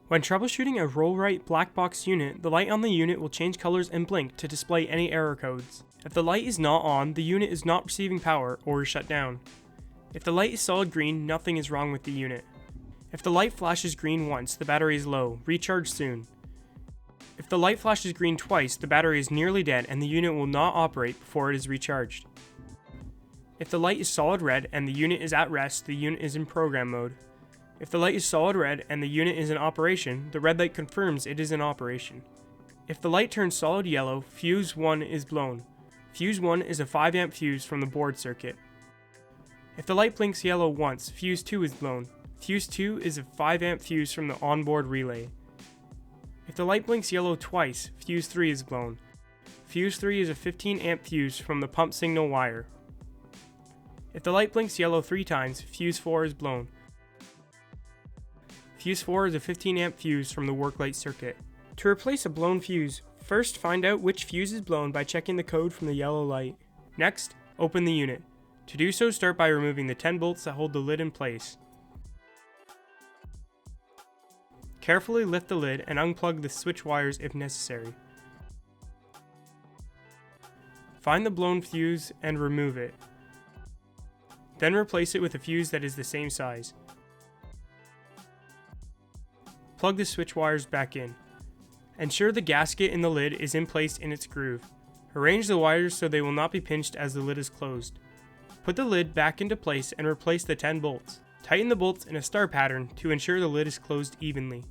When troubleshooting a Rite black box unit, the light on the unit will change colors and blink to display any error codes. If the light is not on, the unit is not receiving power or is shut down. If the light is solid green, nothing is wrong with the unit. If the light flashes green once, the battery is low, recharge soon. If the light flashes green twice, the battery is nearly dead and the unit will not operate before it is recharged. If the light is solid red and the unit is at rest, the unit is in program mode. If the light is solid red and the unit is in operation, the red light confirms it is in operation. If the light turns solid yellow, fuse 1 is blown. Fuse 1 is a 5 amp fuse from the board circuit. If the light blinks yellow once, fuse 2 is blown. Fuse 2 is a 5 amp fuse from the onboard relay. If the light blinks yellow twice, fuse 3 is blown. Fuse 3 is a 15 amp fuse from the pump signal wire. If the light blinks yellow 3 times, fuse 4 is blown. Fuse 4 is a 15 amp fuse from the work light circuit. To replace a blown fuse, first find out which fuse is blown by checking the code from the yellow light. Next, open the unit. To do so, start by removing the 10 bolts that hold the lid in place. Carefully lift the lid and unplug the switch wires if necessary. Find the blown fuse and remove it. Then replace it with a fuse that is the same size. Plug the switch wires back in. Ensure the gasket in the lid is in place in its groove. Arrange the wires so they will not be pinched as the lid is closed. Put the lid back into place and replace the 10 bolts. Tighten the bolts in a star pattern to ensure the lid is closed evenly.